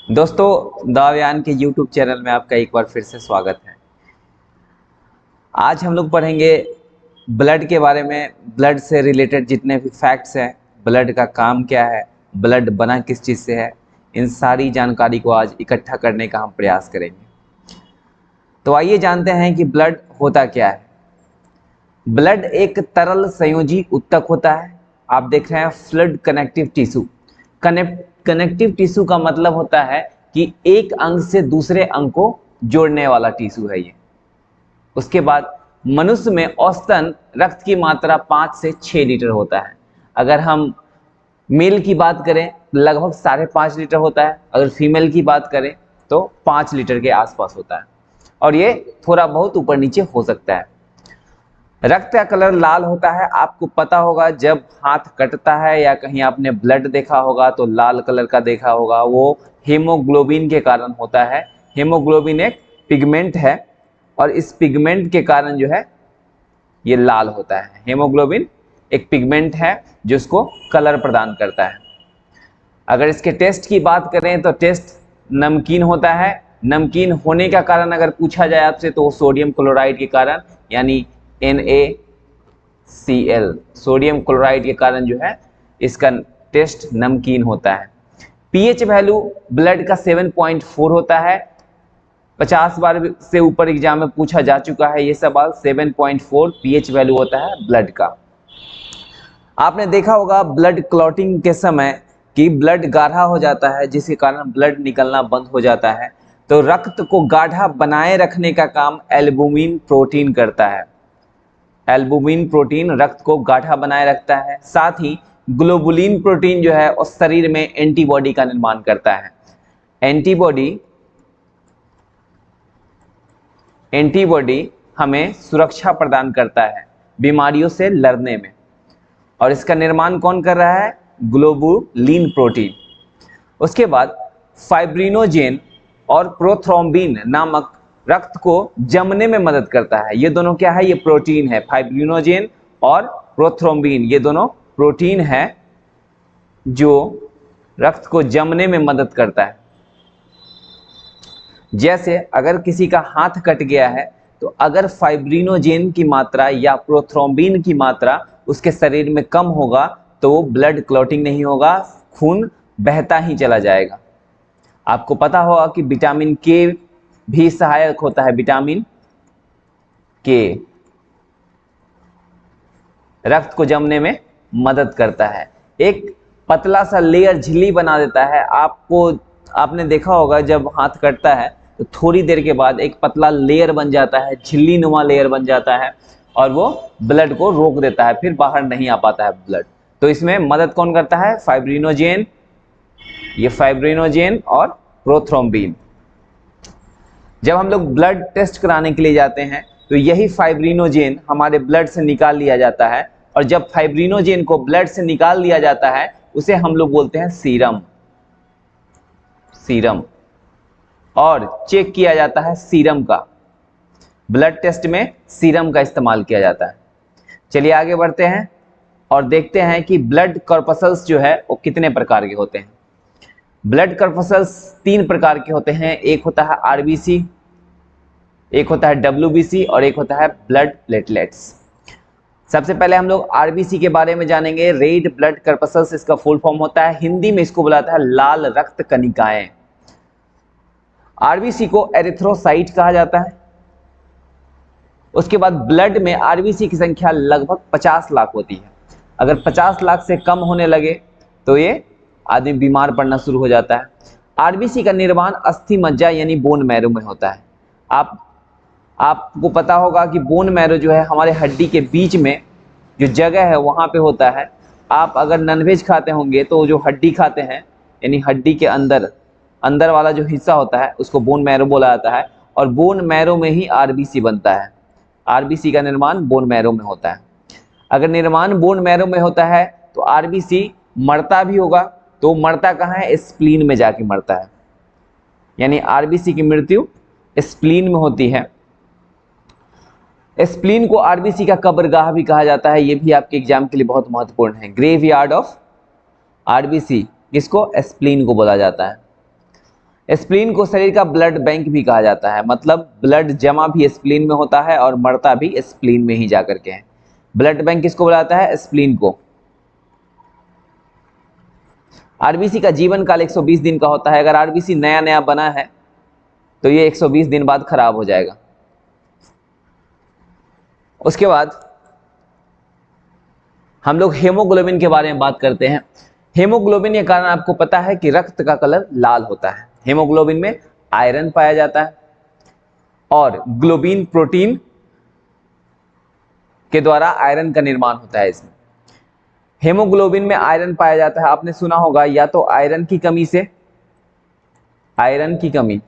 दोस्तों, दाव्यान के YouTube channel में आपका एक बार फिर से स्वागत है। आज हम लोग पढ़ेंगे ब्लड के बारे में। ब्लड से रिलेटेड जितने भी फैक्ट्स हैं, ब्लड का काम क्या है, ब्लड बना किस चीज़ से है, इन सारी जानकारी को आज इकट्ठा करने का हम प्रयास करेंगे। तो आइए जानते हैं कि ब्लड होता क्या है। ब्लड एक तरल संयोजी ऊतक होता है। आप देख रहे हैं fluid connective tissue. Connective tissue का मतलब होता है कि एक अंग से दूसरे अंग को जोड़ने वाला टिश्यू है ये। उसके बाद मनुष्य में औसतन रक्त की मात्रा 5 से 6 लीटर होता है। अगर हम मेल की बात करें लगभग 5.5 लीटर होता है। अगर फीमेल की बात करें तो 5 लीटर के आसपास होता है, और ये थोड़ा बहुत ऊपर नीचे हो सकता है। रक्त का कलर लाल होता है। आपको पता होगा जब हाथ कटता है या कहीं आपने ब्लड देखा होगा तो लाल कलर का देखा होगा, वो हीमोग्लोबिन के कारण होता है। हीमोग्लोबिन एक पिगमेंट है और इस पिगमेंट के कारण जो है ये लाल होता है। हीमोग्लोबिन एक पिगमेंट है जो इसको कलर प्रदान करता है। अगर इसके टेस्ट की बात करें तो टेस्ट नमकीन होता है। नमकीन होने का कारण अगर पूछा जाए आपसे तो वो सोडियम क्लोराइड के कारण, यानी NaCl, सोडियम क्लोराइड के कारण जो है इसका टेस्ट नमकीन होता है। पीएच वैल्यू ब्लड का 7.4 होता है। 50 बार से ऊपर एग्जाम में पूछा जा चुका है ये सवाल। 7.4 पीएच वैल्यू होता है ब्लड का। आपने देखा होगा ब्लड क्लॉटिंग के समय कि ब्लड गाढ़ा हो जाता है, जिसके कारण ब्लड निकलना बंद हो जाता है। तो रक्त को गाढ़ा बनाए रखने का काम एल्बुमिन प्रोटीन करता है। एल्बुमिन प्रोटीन रक्त को गाढ़ा बनाए रखता है। साथ ही ग्लोबुलिन प्रोटीन जो है उस शरीर में एंटीबॉडी का निर्माण करता है। एंटीबॉडी हमें सुरक्षा प्रदान करता है बीमारियों से लड़ने में, और इसका निर्माण कौन कर रहा है? Globulin protein. उसके बाद फाइब्रिनोजेन और प्रोथ्रोम्बिन नामक रक्त को जमने में मदद करता है। ये दोनों क्या है? ये प्रोटीन है। फाइब्रिनोजेन और प्रोथ्रोम्बिन ये दोनों प्रोटीन है जो रक्त को जमने में मदद करता है। जैसे अगर किसी का हाथ कट गया है तो अगर फाइब्रिनोजेन की मात्रा या प्रोथ्रोम्बिन की मात्रा उसके शरीर में कम होगा तो ब्लड क्लॉटिंग नहीं होगा, खून बहता ही चला जाएगा। आपको पता होगा कि विटामिन के भी सहायक होता है। विटामिन के रक्त को जमने में मदद करता है। एक पतला सा लेयर झिल्ली बना देता है। आपने देखा होगा जब हाथ कटता है तो थोड़ी देर के बाद एक पतला लेयर बन जाता है, झिल्ली नुमा लेयर बन जाता है, और वो ब्लड को रोक देता है, फिर बाहर नहीं आ पाता है ब्लड। तो इसमें मदद कौन करता है? फाइब्रिनोजेन। ये फाइब्रिनोजेन और प्रोथ्रोम्बिन। जब हम लोग ब्लड टेस्ट कराने के लिए जाते हैं तो यही फाइब्रिनोजेन हमारे ब्लड से निकाल लिया जाता है, और जब फाइब्रिनोजेन को ब्लड से निकाल लिया जाता है उसे हम लोग बोलते हैं सीरम। और चेक किया जाता है सीरम का। ब्लड टेस्ट में सीरम का इस्तेमाल किया जाता है। चलिए आगे बढ़ते हैं और देखते हैं कि ब्लड कॉर्पसल्स जो है वो कितने प्रकार के होते हैं। ब्लड कॉर्पसल्स 3 प्रकार के होते हैं। एक होता है आरबीसी, एक होता है डब्ल्यूबीसी और एक होता है ब्लड प्लेटलेट्स। सबसे पहले हम लोग आरबीसी के बारे में जानेंगे। रेड ब्लड कॉर्पसल्स इसका फुल फॉर्म होता है। हिंदी में इसको बुलाता है लाल रक्त कणिकाएं। आरबीसी को एरिथ्रोसाइट कहा जाता है। उसके बाद ब्लड में आरबीसी की संख्या लगभग 50 लाख होती है। अगर 50 लाख से कम होने लगे तो ये आदमी बीमार पड़ना शुरू हो जाता है। आरबीसी का निर्माण अस्थि मज्जा यानी बोन मैरो में होता है। आपको पता होगा कि बोन मैरो जो है हमारे हड्डी के बीच में जो जगह है वहाँ पे होता है। आप अगर नॉनवेज खाते होंगे तो जो हड्डी खाते हैं, यानी हड्डी के अंदर वाला जो हिस्सा होता है उसको बोन मैरो बोला जाता है, और बोन मैरो में ही आरबीसी बनता है। आरबीसी का निर्माण बोन मैरो में होता है। अगर निर्माण बोन मैरो में होता है तो आरबीसी मरता भी होगा, तो मरता कहाँ है? स्प्लीन में जाके मरता है। यानी आरबीसी की मृत्यु स्प्लीन में होती है। स्प्लीन को आरबीसी का कब्रगाह भी कहा जाता है। ये भी आपके एग्जाम के लिए बहुत महत्वपूर्ण है। ग्रेव यार्ड ऑफ आरबीसी, जिसको स्प्लीन को बोला जाता है। स्प्लीन को शरीर का ब्लड बैंक भी कहा जाता है, मतलब ब्लड जमा भी स्प्लीन में होता है और मरता भी स्प्लीन में ही जाकर के है। ब्लड बैंक किसको बुलाता है? स्प्लीन को। आरबीसी का जीवन काल 120 दिन का होता है। अगर आरबीसी नया नया बना है तो ये 120 दिन बाद खराब हो जाएगा। उसके बाद हम लोग हेमोग्लोबिन के बारे में बात करते हैं। हेमोग्लोबिन के कारण आपको पता है कि रक्त का कलर लाल होता है। हेमोग्लोबिन में आयरन पाया जाता है और ग्लोबिन प्रोटीन के द्वारा आयरन का निर्माण होता है। इसमें हेमोग्लोबिन में आयरन पाया जाता है। आपने सुना होगा या तो आयरन की कमी से, आयरन की कमी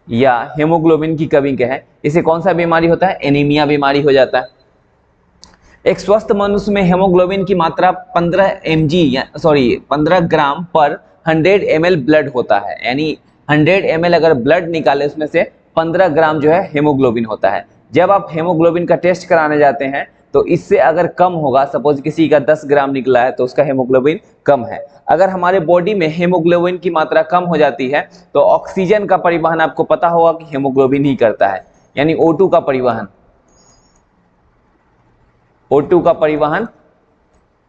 या हेमोग्लोबिन की कमी के है, इसे कौन सा बीमारी होता है? एनीमिया बीमारी हो जाता है। एक स्वस्थ मनुष्य में हेमोग्लोबिन की मात्रा 15 ग्राम पर 100 ml ब्लड होता है। यानी 100 ml अगर ब्लड निकाले उसमें से 15 ग्राम जो है हेमोग्लोबिन होता है। जब आप हेमोग्लोबिन का टेस्ट कराने जाते हैं तो इससे अगर कम होगा, सपोज किसी का 10 ग्राम निकला है तो उसका हेमोग्लोबिन कम है। अगर हमारे बॉडी में हेमोग्लोबिन की मात्रा कम हो जाती है तो ऑक्सीजन का परिवहन आपको पता होगा कि हेमोग्लोबिन ही करता है, यानी O2 का परिवहन, O2 का परिवहन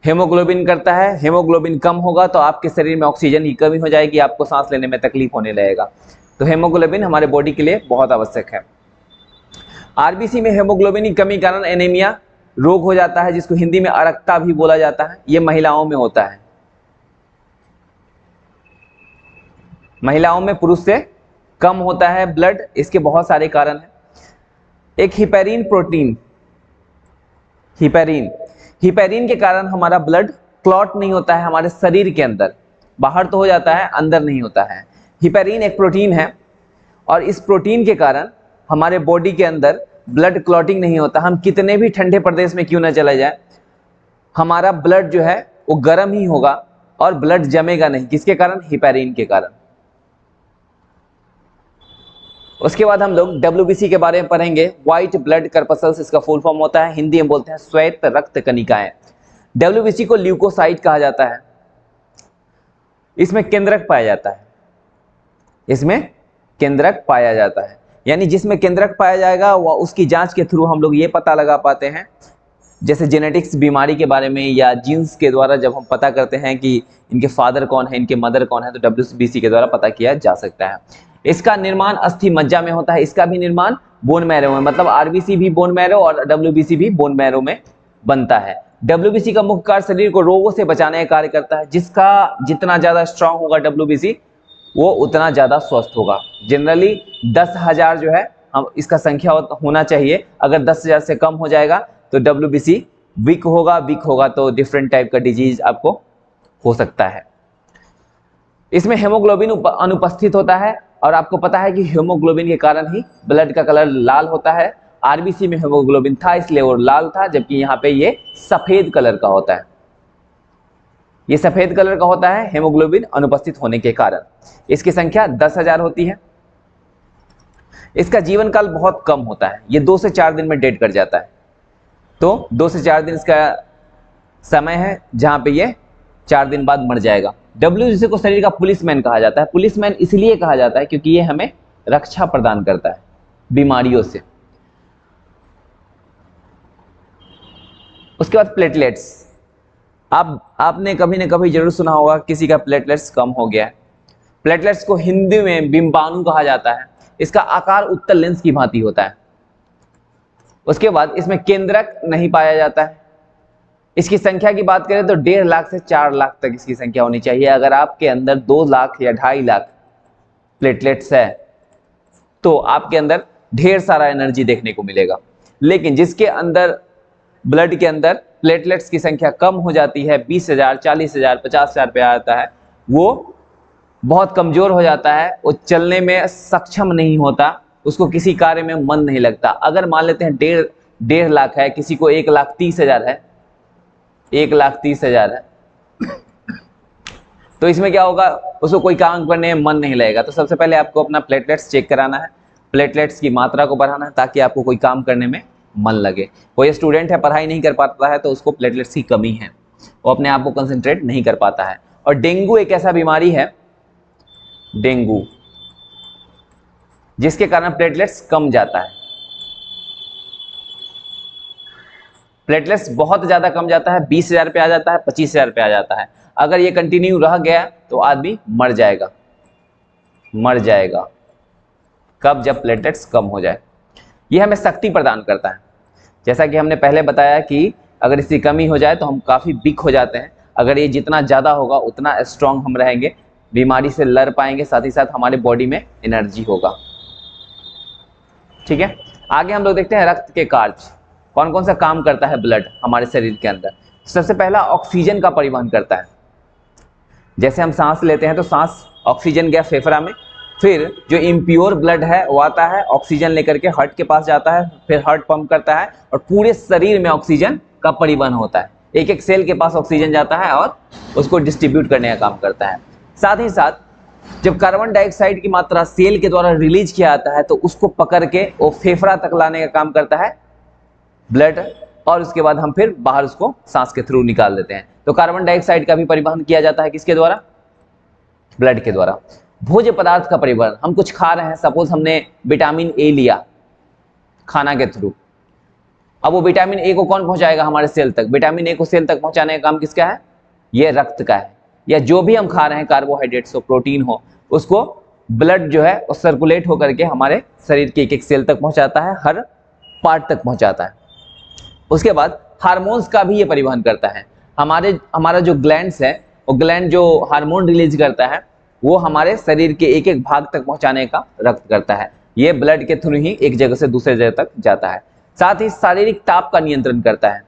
हेमोग्लोबिन करता है। हेमोग्लोबिन कम होगा तो आपके शरीर में ऑक्सीजन की कमी हो जाएगी, आपको सांस लेने में तकलीफ होने लगेगा। तो हेमोग्लोबिन हमारे बॉडी के लिए बहुत आवश्यक है। आरबीसी में हेमोग्लोबिन की कमी कारण एनीमिया रोग हो जाता है, जिसको हिंदी में अरक्ता भी बोला जाता है। यह महिलाओं में होता है, महिलाओं में पुरुष से कम होता है ब्लड। इसके बहुत सारे कारण हैं। एक हिपेरिन प्रोटीन, हिपेरिन के कारण हमारा ब्लड क्लॉट नहीं होता है हमारे शरीर के अंदर, बाहर तो हो जाता है, अंदर नहीं होता है। हिपेरिन एक प्रोटीन है और इस प्रोटीन के कारण हमारे बॉडी के अंदर ब्लड क्लॉटिंग नहीं होता। हम कितने भी ठंडे प्रदेश में क्यों ना चले जाए, हमारा ब्लड जो है वो गर्म ही होगा और ब्लड जमेगा नहीं। किसके कारण? हिपेरिन के कारण। उसके बाद हम लोग WBC के बारे में पढ़ेंगे। व्हाइट ब्लड कर्पसल्स इसका फुल फॉर्म होता है, हिंदी में बोलते हैं श्वेत रक्त कणिकाएं। WBC को ल्यूकोसाइट कहा जाता है। इसमें केंद्रक पाया जाता है, इसमें केंद्रक पाया जाता है, यानी जिसमें केंद्रक पाया जाएगा वह उसकी जांच के थ्रू हम लोग ये पता लगा पाते हैं, जैसे जेनेटिक्स बीमारी के बारे में या जीन्स के द्वारा जब हम पता करते हैं कि इनके फादर कौन है, इनके मदर कौन है, तो WBC के द्वारा पता किया जा सकता है। इसका निर्माण अस्थि मज्जा में होता है, इसका भी निर्माण बोन मैरो में, मतलब आरबीसी भी बोन मैरो और WBC भी बोन मैरो में बनता है। WBC का मुख्य कार्य शरीर को रोगों से बचाने का कार्य करता है। जिसका जितना ज्यादा स्ट्रांग होगा WBC वो उतना ज्यादा स्वस्थ होगा। जनरली 10,000 जो है हम इसका संख्या होना चाहिए। अगर 10,000 से कम हो जाएगा तो WBC वीक होगा तो डिफरेंट टाइप का डिजीज आपको हो सकता है। इसमें हेमोग्लोबिन अनुपस्थित होता है और आपको पता है कि हेमोग्लोबिन के कारण ही ब्लड का कलर लाल होता है। आरबीसी में हेमोग्लोबिन था इसलिए वो लाल था, जबकि यहाँ पे ये सफेद कलर का होता है। ये सफेद कलर का होता है हेमोग्लोबिन अनुपस्थित होने के कारण। इसकी संख्या 10,000 होती है। इसका जीवन काल बहुत कम होता है, ये 2 से 4 दिन में डेड कर जाता है। तो 2 से 4 दिन इसका समय है जहां पे ये 4 दिन बाद मर जाएगा। WBC को शरीर का पुलिसमैन कहा जाता है। पुलिसमैन इसलिए कहा जाता है क्योंकि ये हमें रक्षा प्रदान करता है बीमारियों से। उसके बाद प्लेटलेट्स, आपने कभी न कभी जरूर सुना होगा किसी का प्लेटलेट्स कम हो गया है। प्लेटलेट्स को हिंदी में बिंबाणु कहा जाता है। इसका आकार उत्तल लेंस की भांति होता है। उसके बाद इसमें केंद्रक नहीं पाया जाता है। इसकी संख्या की बात करें तो 1.5 लाख से 4 लाख तक इसकी संख्या होनी चाहिए। अगर आपके अंदर 2 लाख या 2.5 लाख प्लेटलेट्स है तो आपके अंदर ढेर सारा एनर्जी देखने को मिलेगा। लेकिन जिसके अंदर ब्लड के अंदर प्लेटलेट्स की संख्या कम हो जाती है, 20,000, 40,000, 50,000 पे आता है, वो बहुत कमजोर हो जाता है, वो चलने में सक्षम नहीं होता, उसको किसी कार्य में मन नहीं लगता। अगर मान लेते हैं 1.5 लाख है, किसी को 1,30,000 है, 1,30,000 है, तो इसमें क्या होगा, उसको कोई काम करने में मन नहीं लगेगा। तो सबसे पहले आपको अपना प्लेटलेट्स चेक कराना है, प्लेटलेट्स की मात्रा को बढ़ाना है ताकि आपको कोई काम करने में मन लगे। कोई स्टूडेंट है पढ़ाई नहीं कर पाता है तो उसको प्लेटलेट्स की कमी है, वो अपने आप को कंसंट्रेट नहीं कर पाता है। और डेंगू एक ऐसा बीमारी है, डेंगू, जिसके कारण प्लेटलेट्स कम जाता है। प्लेटलेट्स बहुत ज्यादा कम जाता है, 20,000 पे आ जाता है, 25,000 पे आ जाता है। अगर ये कंटिन्यू रह गया तो आदमी मर जाएगा, मर जाएगा। कब? जब प्लेटलेट्स कम हो जाए। ये हमें शक्ति प्रदान करता है। जैसा कि हमने पहले बताया कि अगर इसकी कमी हो जाए तो हम काफ़ी वीक हो जाते हैं। अगर ये जितना ज़्यादा होगा उतना स्ट्रांग हम रहेंगे, बीमारी से लड़ पाएंगे, साथ ही साथ हमारे बॉडी में एनर्जी होगा। ठीक है, आगे हम लोग देखते हैं रक्त के कार्य। कौन कौन सा काम करता है ब्लड हमारे शरीर के अंदर? सबसे पहला ऑक्सीजन का परिवहन करता है। जैसे हम सांस लेते हैं तो सांस, ऑक्सीजन गया फेफड़ा में, फिर जो इम्प्योर ब्लड है वो आता है, ऑक्सीजन लेकर के हार्ट के पास जाता है, फिर हार्ट पंप करता है और पूरे शरीर में ऑक्सीजन का परिवहन होता है। एक एक सेल के पास ऑक्सीजन जाता है और उसको डिस्ट्रीब्यूट करने का काम करता है। साथ ही साथ जब कार्बन डाइऑक्साइड की मात्रा सेल के द्वारा रिलीज किया जाता है तो उसको पकड़ के वो फेफड़ा तक लाने का काम करता है ब्लड, और उसके बाद हम फिर बाहर उसको सांस के थ्रू निकाल देते हैं। तो कार्बन डाइऑक्साइड का भी परिवहन किया जाता है किसके द्वारा? ब्लड के द्वारा। भोज्य पदार्थ का परिवहन, हम कुछ खा रहे हैं, सपोज हमने विटामिन ए लिया खाना के थ्रू, अब वो विटामिन ए को कौन पहुंचाएगा हमारे सेल तक? विटामिन ए को सेल तक पहुंचाने का काम किसका है? ये रक्त का है। या जो भी हम खा रहे हैं, कार्बोहाइड्रेट्स हो, प्रोटीन हो, उसको ब्लड जो है वो सर्कुलेट होकर के हमारे शरीर के एक एक सेल तक पहुंचाता है, हर पार्ट तक पहुंचाता है। उसके बाद हार्मोन्स का भी ये परिवहन करता है। हमारा जो ग्लैंड्स है, वो ग्लैंड जो हार्मोन रिलीज करता है वो हमारे शरीर के एक एक भाग तक पहुंचाने का रक्त करता है। ये ब्लड के थ्रू ही एक जगह से दूसरे जगह तक जाता है। साथ ही शारीरिक ताप का नियंत्रण करता है।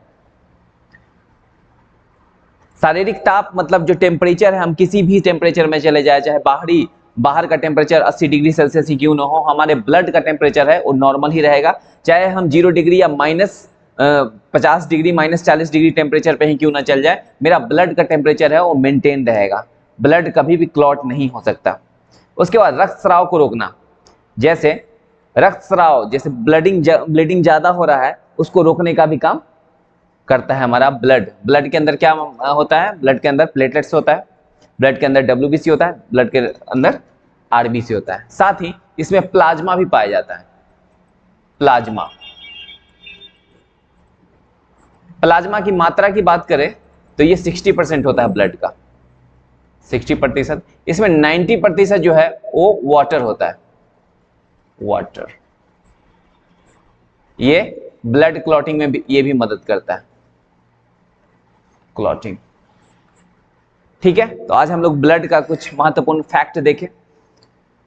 शारीरिक ताप मतलब जो टेम्परेचर है, हम किसी भी टेम्परेचर में चले जाए, चाहे बाहर का टेम्परेचर 80 डिग्री सेल्सियस ही क्यों ना हो, हमारे ब्लड का टेम्परेचर है वो नॉर्मल ही रहेगा। चाहे हम 0 डिग्री या -50 डिग्री, -40 डिग्री टेम्परेचर पे ही क्यों ना चल जाए, मेरा ब्लड का टेम्परेचर है वो मेंटेन रहेगा। ब्लड कभी भी क्लॉट नहीं हो सकता। उसके बाद रक्त स्राव को रोकना। जैसे रक्त स्राव, जैसे ब्लीडिंग ज्यादा हो रहा है, उसको रोकने का भी काम करता है हमारा ब्लड। ब्लड के अंदर क्या होता है? ब्लड के अंदर प्लेटलेट्स होता है, ब्लड के अंदर WBC होता है, ब्लड के अंदर RBC होता है। साथ ही इसमें प्लाज्मा भी पाया जाता है। प्लाज्मा की मात्रा की बात करें तो ये 60% होता है ब्लड का, 60%। इसमें 90% जो है वो वाटर होता है, वाटर। ये ब्लड क्लॉटिंग में भी ये भी मदद करता है, क्लॉटिंग। ठीक है, तो आज हम लोग ब्लड का कुछ महत्वपूर्ण फैक्ट देखें,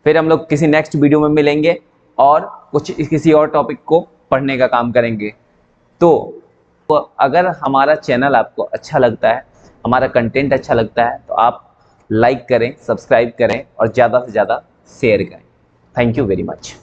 फिर हम लोग किसी नेक्स्ट वीडियो में मिलेंगे और किसी और टॉपिक को पढ़ने का काम करेंगे। तो अगर हमारा चैनल आपको अच्छा लगता है, हमारा कंटेंट अच्छा लगता है, तो आप लाइक करें, सब्सक्राइब करें और ज़्यादा से ज़्यादा शेयर करें। Thank you very much.